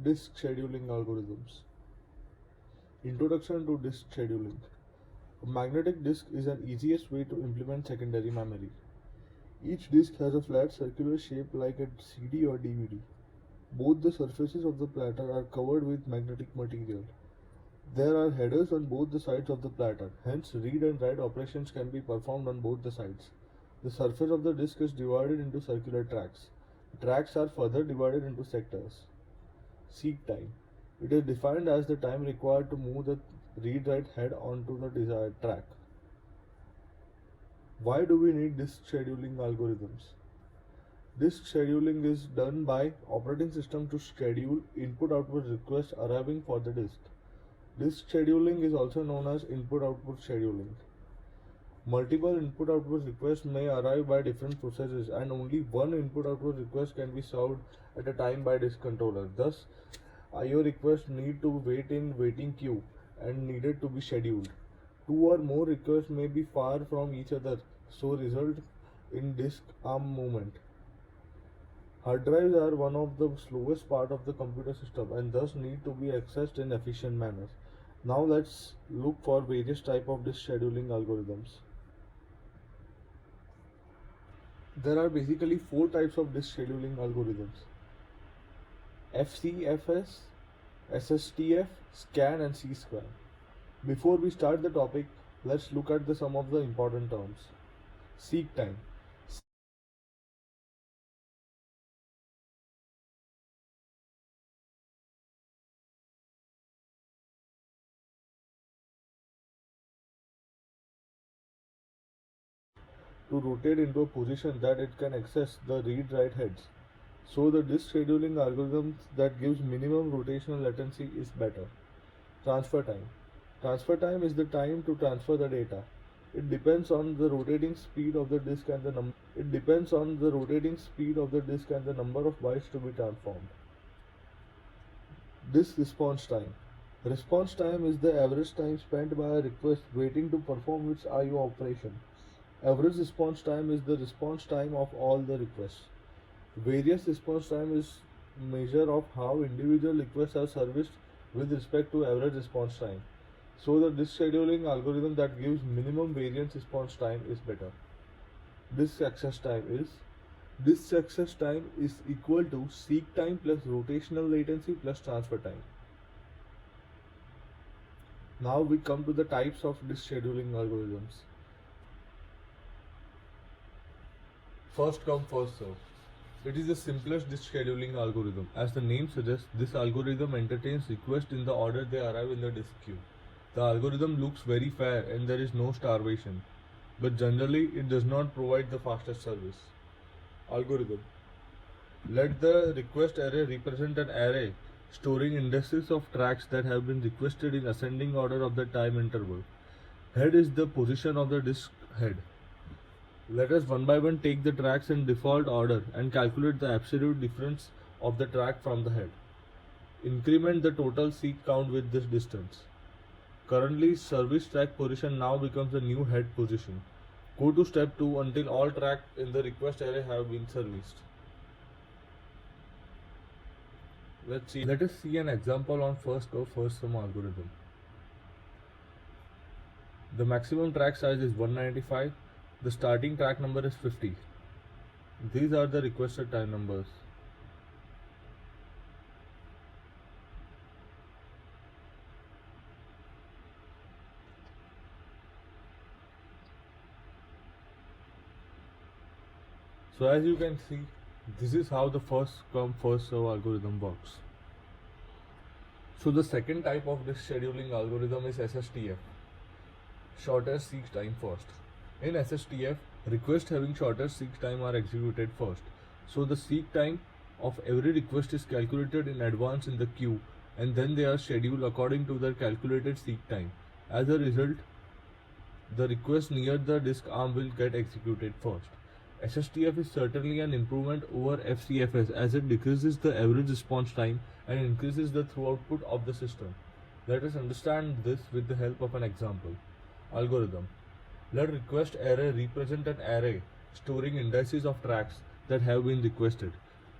Disk scheduling algorithms. Introduction to disk scheduling. A magnetic disk is an easiest way to implement secondary memory. Each disk has a flat circular shape like a CD or DVD. Both the surfaces of the platter are covered with magnetic material. There are headers on both the sides of the platter, hence read and write operations can be performed on both the sides. The surface of the disk is divided into circular tracks. Tracks are further divided into sectors. Seek time. It is defined as the time required to move the read-write head onto the desired track. Why do we need disk scheduling algorithms? Disk scheduling is done by operating system to schedule input-output requests arriving for the disk. Disk scheduling is also known as input-output scheduling. Multiple input-output requests may arrive by different processes, and only one input-output request can be served at a time by disk controller. Thus, I/O requests need to wait in waiting queue and needed to be scheduled. Two or more requests may be far from each other, so result in disk arm movement. Hard drives are one of the slowest part of the computer system and thus need to be accessed in efficient manner. Now let's look for various type of disk scheduling algorithms. There are basically four types of disk scheduling algorithms: FCFS, SSTF, SCAN and C-square. Before we start the topic, let's look at some of the important terms. Seek time. To rotate into a position that it can access the read-write heads. So the disk scheduling algorithm that gives minimum rotational latency is better. Transfer time. Transfer time is the time to transfer the data. It depends on the rotating speed of the disk and the number. It depends on the rotating speed of the disk and the number of bytes to be transformed. Disk response time. Response time is the average time spent by a request waiting to perform its I/O operation. Average response time is the response time of all the requests. Various response time is measure of how individual requests are serviced with respect to average response time. So the disk scheduling algorithm that gives minimum variance response time is better. Disk access time is equal to seek time plus rotational latency plus transfer time. Now we come to the types of disk scheduling algorithms. First come, first serve. It is the simplest disk scheduling algorithm. As the name suggests, this algorithm entertains requests in the order they arrive in the disk queue. The algorithm looks very fair and there is no starvation, but generally it does not provide the fastest service. Algorithm. Let the request array represent an array storing indices of tracks that have been requested in ascending order of the time interval. Head is the position of the disk head. Let us one by one take the tracks in default order and calculate the absolute difference of the track from the head. Increment the total seek count with this distance. Currently, service track position now becomes the new head position. Go to step 2 until all tracks in the request array have been serviced. Let us see an example on first come first serve algorithm. The maximum track size is 195. The starting track number is 50. These are the requested time numbers. So as you can see, this is how the first come first serve algorithm works. So the second type of this scheduling algorithm is SSTF, shortest seek time first. In SSTF, requests having shortest seek time are executed first. So the seek time of every request is calculated in advance in the queue and then they are scheduled according to their calculated seek time. As a result, the request near the disk arm will get executed first. SSTF is certainly an improvement over FCFS as it decreases the average response time and increases the throughput of the system. Let us understand this with the help of an example. Algorithm. Let request array represent an array storing indices of tracks that have been requested.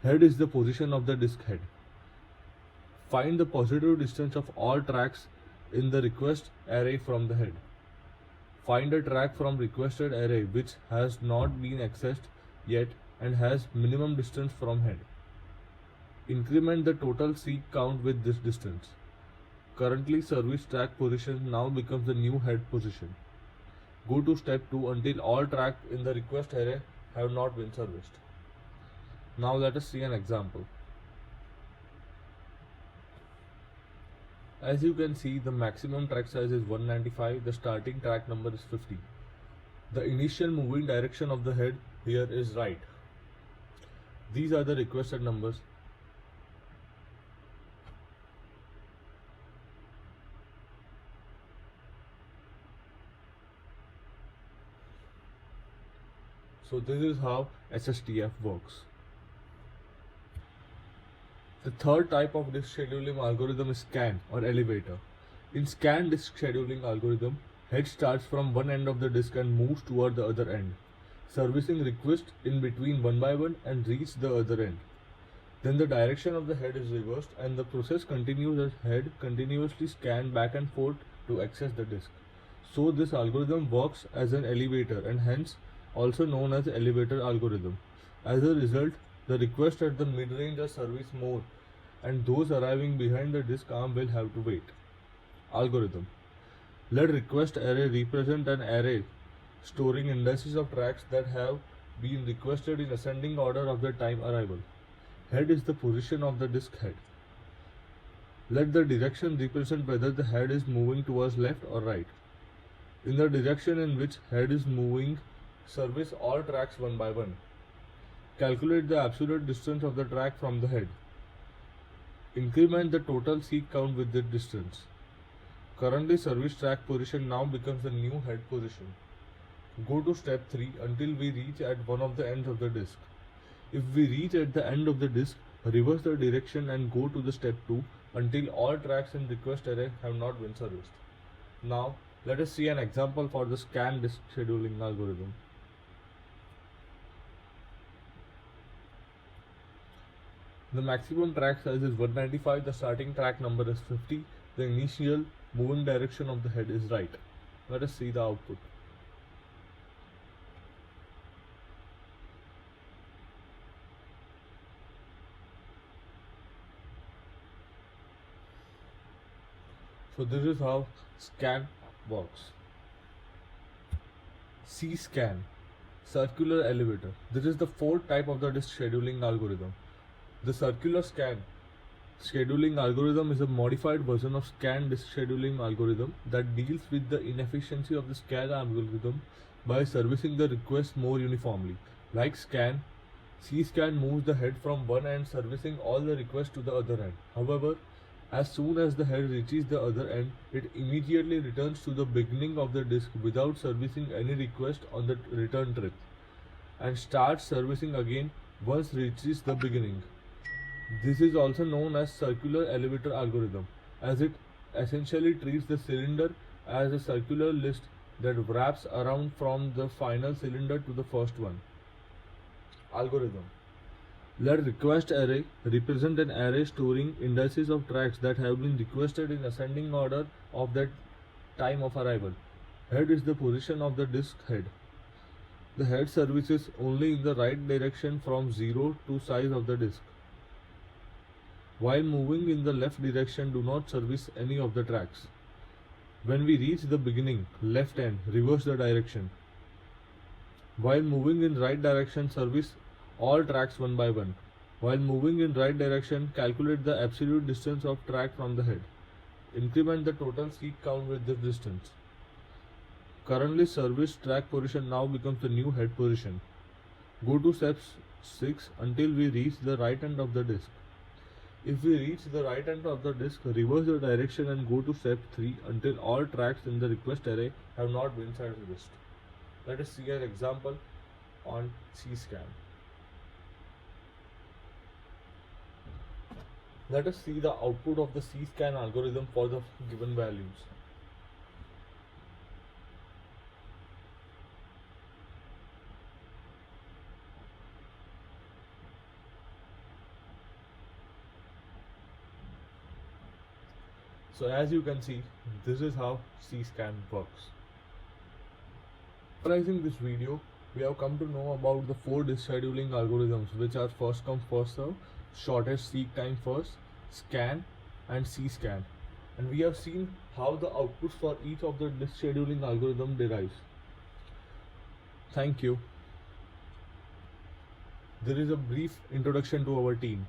Head is the position of the disk head. Find the positive distance of all tracks in the request array from the head. Find a track from requested array which has not been accessed yet and has minimum distance from head. Increment the total seek count with this distance. Currently service track position now becomes the new head position. Go to step 2 until all tracks in the request array have not been serviced. Now let us see an example. As you can see, the maximum track size is 195, the starting track number is 50. The initial moving direction of the head here is right. These are the requested numbers. So this is how SSTF works. The third type of disk scheduling algorithm is scan or elevator. In scan disk scheduling algorithm, head starts from one end of the disk and moves toward the other end, servicing requests in between one by one and reach the other end. Then the direction of the head is reversed and the process continues as head continuously scan back and forth to access the disk. So this algorithm works as an elevator and hence also known as elevator algorithm. As a result, the requests at the mid-range are serviced more and those arriving behind the disk arm will have to wait. Algorithm. Let request array represent an array storing indices of tracks that have been requested in ascending order of their time arrival. Head is the position of the disk head. Let the direction represent whether the head is moving towards left or right. In the direction in which head is moving, service all tracks one by one. Calculate the absolute distance of the track from the head. Increment the total seek count with the distance. Currently service track position now becomes the new head position. Go to step 3 until we reach at one of the ends of the disk. If we reach at the end of the disk, reverse the direction and go to the step 2 until all tracks in request array have not been serviced. Now let us see an example for the scan disk scheduling algorithm. The maximum track size is 195, the starting track number is 50, the initial moving direction of the head is right. Let us see the output. So this is how scan works. C-scan, circular elevator. This is the fourth type of the disk scheduling algorithm. The circular scan scheduling algorithm is a modified version of scan disk scheduling algorithm that deals with the inefficiency of the scan algorithm by servicing the request more uniformly. Like scan, C-scan moves the head from one end servicing all the requests to the other end. However, as soon as the head reaches the other end, it immediately returns to the beginning of the disk without servicing any request on the return trip and starts servicing again once reaches the beginning. This is also known as circular elevator algorithm, as it essentially treats the cylinder as a circular list that wraps around from the final cylinder to the first one. Algorithm. Let request array represent an array storing indices of tracks that have been requested in ascending order of that time of arrival. Head is the position of the disk head. The head services only in the right direction from 0 to size of the disk. While moving in the left direction, do not service any of the tracks. When we reach the beginning, left end, reverse the direction. While moving in right direction, service all tracks one by one. While moving in right direction, calculate the absolute distance of track from the head. Increment the total seek count with this distance. Currently service track position now becomes the new head position. Go to step 6 until we reach the right end of the disk. If we reach the right end of the disk, reverse the direction and go to step 3 until all tracks in the request array have not been serviced. Let us see an example on C-scan. Let us see the output of the C-scan algorithm for the given values. So as you can see, this is how CSCAN works. Summarizing this video, we have come to know about the 4 disk scheduling algorithms, which are first come first serve, shortest seek time first, scan and CSCAN. And we have seen how the outputs for each of the disk scheduling algorithm derives. Thank you. There is a brief introduction to our team.